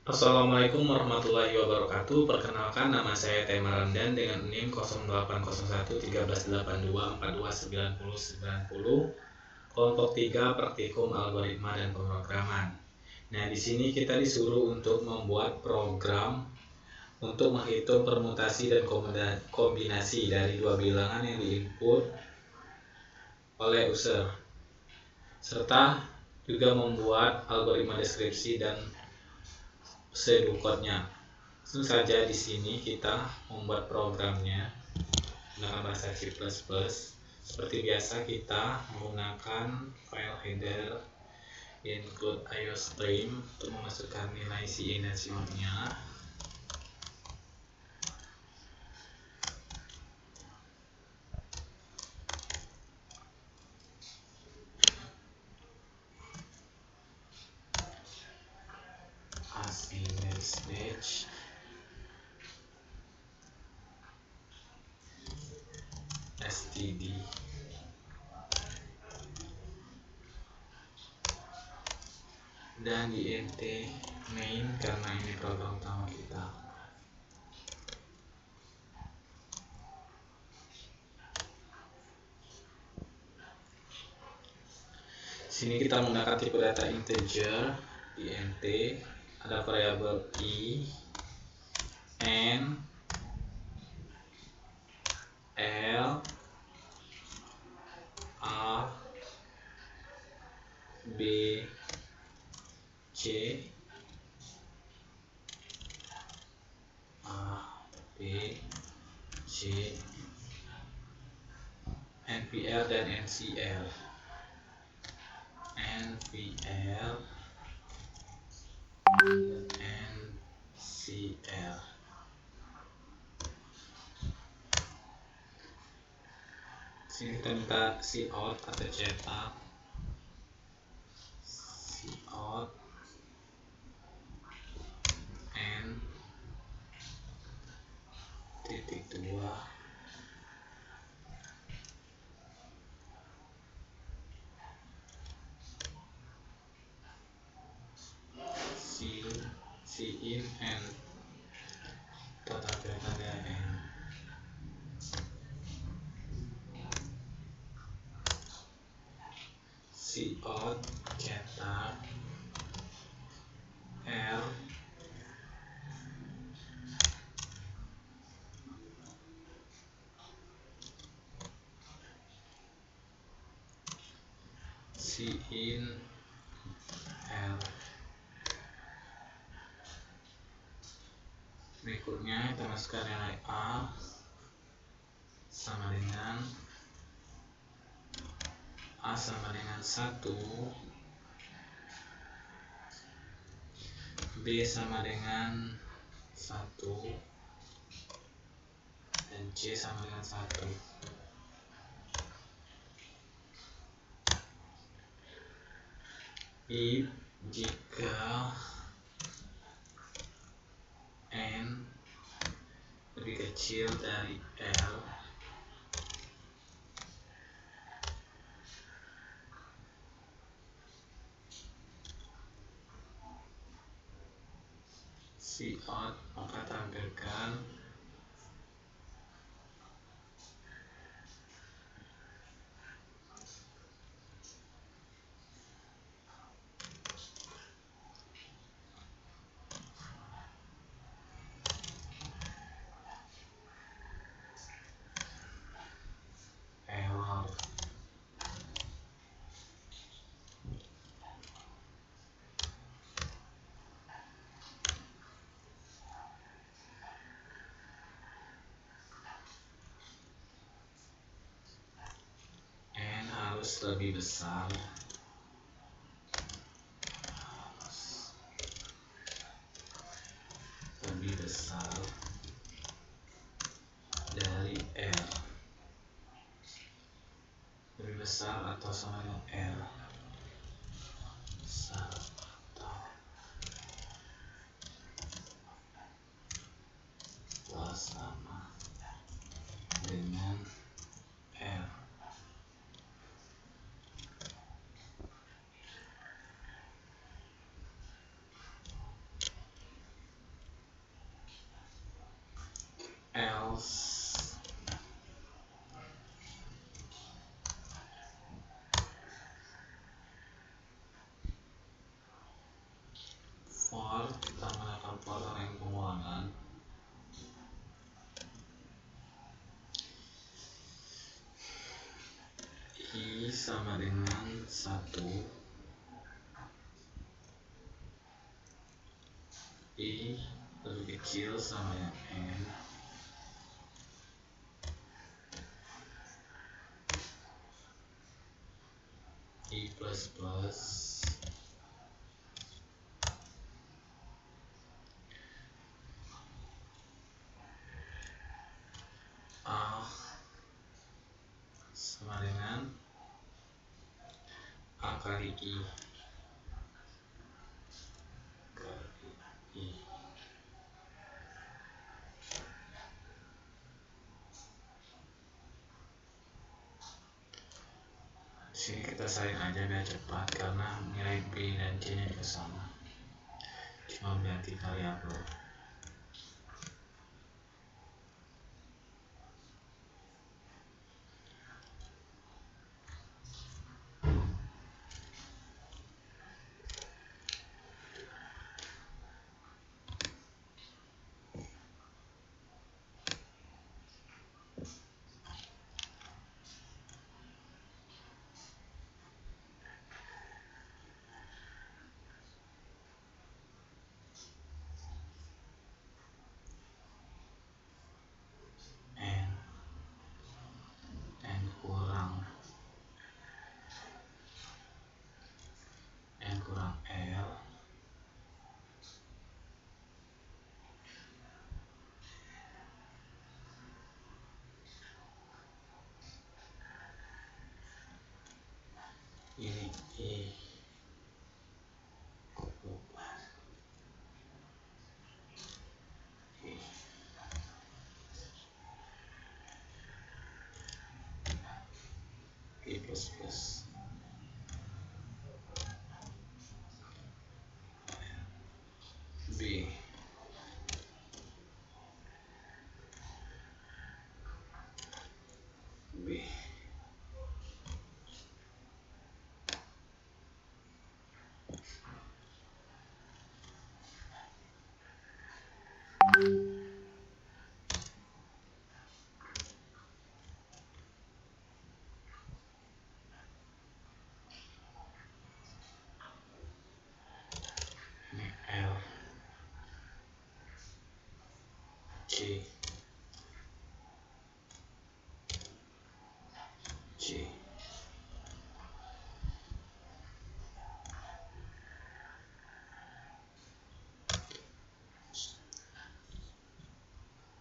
Assalamualaikum warahmatullahi wabarakatuh. Perkenalkan, nama saya Tema Ramdan dengan NIM 0801 1382 4290 kelompok 3 praktikum algoritma dan pemrograman. Nah, di sini kita disuruh untuk membuat program untuk menghitung permutasi dan kombinasi dari dua bilangan yang diinput oleh user, serta juga membuat algoritma deskripsi dan pseudocode-nya. Langsung saja di sini kita membuat programnya menggunakan bahasa C++. Seperti biasa kita menggunakan file header include iostream untuk memasukkan nilai cin dan cout-nya. As std dan di int main karena ini program utama kita. Sini kita menggunakan tipe data integer. Di int ada variabel i, n, l, a, b, c, a, b, c, npl dan ncl. npl, ncl. Sini kita minta cout atau cetak. Cout n titik 2 cin n total pilkada n. Cout cetak r cin r. Berikutnya kita masukkan nilai a sama dengan 1, b sama dengan 1, dan c sama dengan 1. If jika n lebih kecil dari l, cout maka tampilkan error. N harus lebih besar dari R, lebih besar atau sama dengan R, besar atau sama dengan R. sama dengan 1, I lebih kecil sama dengan N, I plus plus A sama dengan A kali I kali I. Sini kita salin aja biar cepat karena nilai B dan C nya juga sama, cuma ganti variabel. N kurang L ini I plus plus B B ini L C C.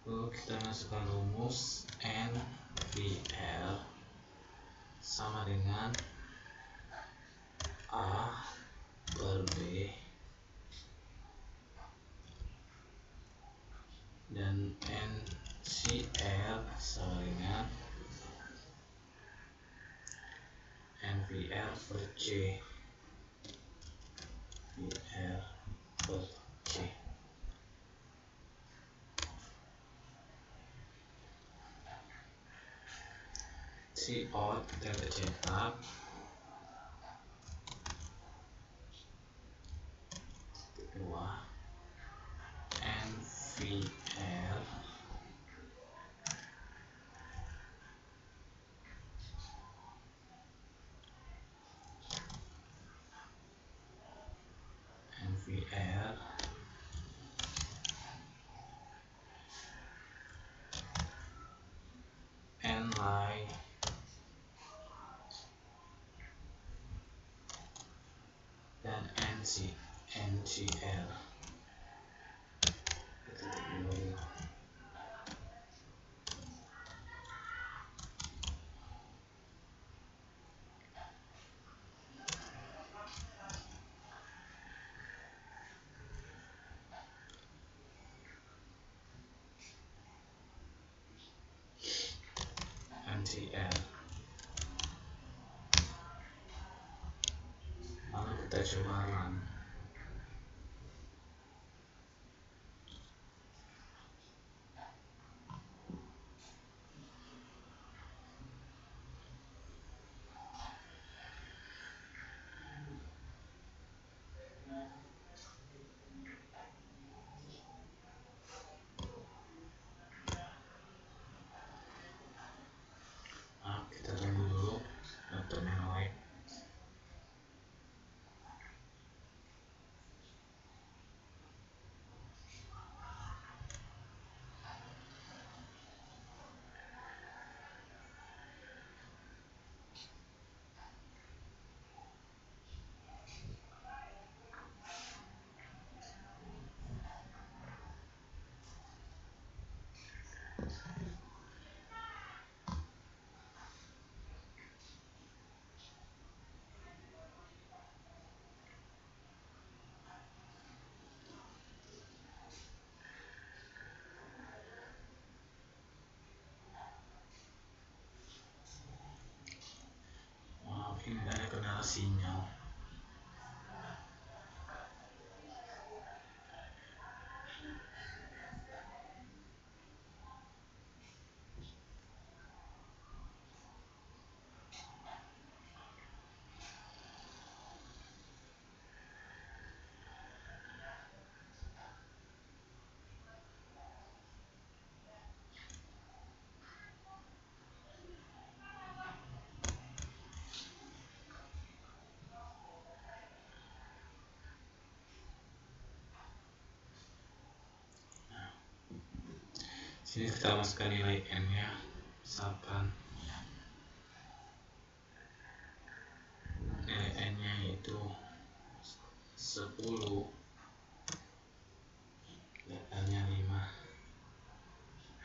Lalu kita masukkan rumus NVL sama dengan A per B dan NCL sama dengan NVL per C VL per C. Si out kita cetak kedua NVL NLI dan NCL. NCL. Lalu kita coba run. Kita tunggu dulu laptopnya Sini kita masukkan nilai n nya, misalkan nilai n nya itu 10, n nya 5.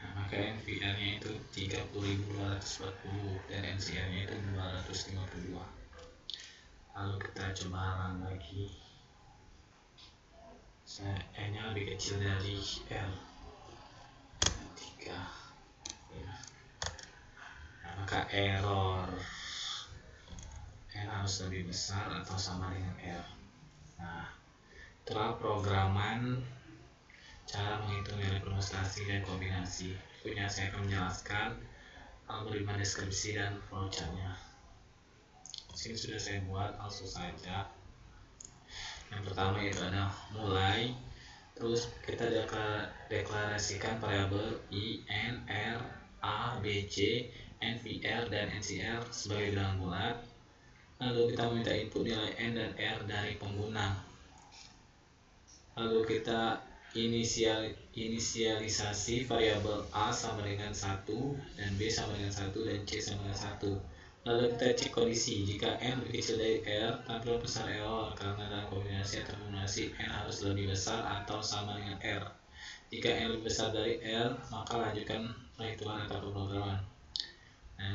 Nah, maka NVR nya itu 30.240 dan NCR nya itu 252. Lalu kita coba run lagi. N nya lebih kecil dari R 3. Nah, maka error N harus lebih besar atau sama dengan R. Nah, itulah programan cara menghitung nilai permutasi dan kombinasi. Berikutnya saya akan menjelaskan algoritma deskripsi dan flowchart-nya. Sini sudah saya buat, langsung saja. Yang pertama itu ada mulai, terus kita deklarasikan variabel I, N, R, A, B, C, NVR, dan NCR sebagai bilangan bulat. Lalu kita meminta input nilai N dan R dari pengguna. Lalu kita inisialisasi variabel A sama dengan 1 dan B sama dengan 1 dan C sama dengan 1. Lalu kita cek kondisi. Jika N lebih kecil dari R, tampilan besar error karena dalam kombinasi atau kombinasi N harus lebih besar atau sama dengan R. Jika N lebih besar dari R, maka lanjutkan perhitungan atau pemrograman. Nah,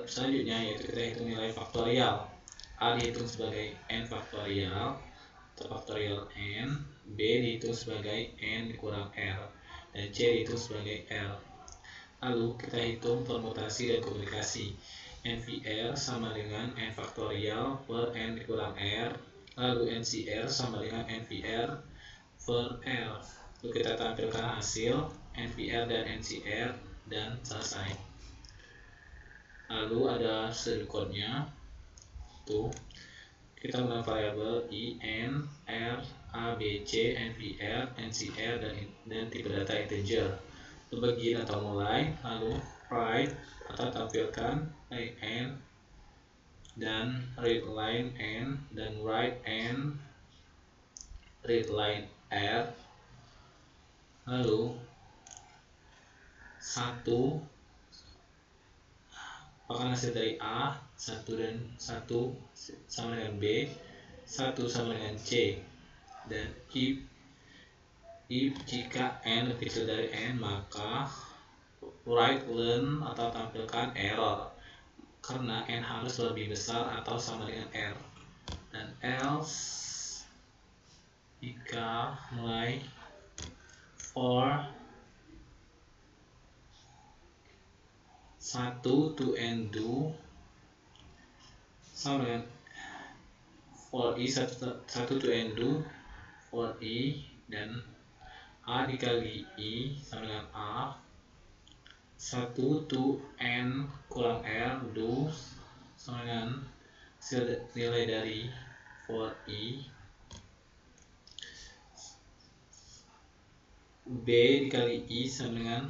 selanjutnya yaitu kita hitung nilai faktorial. A dihitung sebagai N faktorial atau faktorial N, B dihitung sebagai N dikurang R, dan C dihitung sebagai R. Lalu kita hitung permutasi dan komunikasi. NVR sama dengan N faktorial per N dikurang R, lalu NCR sama dengan NVR per R. Lalu kita tampilkan hasil NVR dan NCR dan selesai. Lalu ada string code-nya. Tuh, kita menggunakan variabel I, N, R, A, B, C, NVR, NCR, dan tipe data integer. Lalu begin atau mulai, lalu write atau tampilkan line N dan read line N dan write N, read line R. Lalu 1 apakah hasil dari A, 1 dan 1 sama dengan B, 1 sama dengan C, dan if jika N lebih kecil dari N, maka write len atau tampilkan error karena N harus lebih besar atau sama dengan R, dan else jika mulai for 1 to N do sama dengan for I 1 to N do for I, dan A dikali I sama dengan A 1 to N kurang R do sama dengan nilai dari for I, B dikali I sama dengan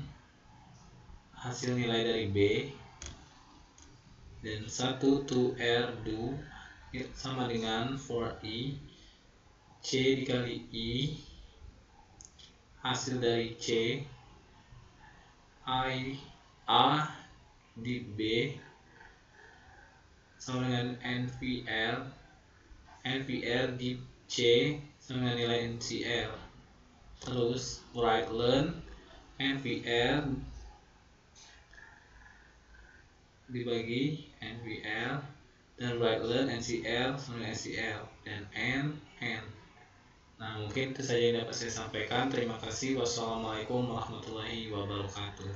hasil nilai dari B, dan 1 to R do sama dengan for I, C dikali I hasil dari C, A di B sama dengan NVR di C sama dengan nilai NCR. Terus write len NVR dibagi NVR dan write len NCR sama NCR dan N. Nah, mungkin itu saja yang dapat saya sampaikan. Terima kasih. Wassalamualaikum warahmatullahi wabarakatuh.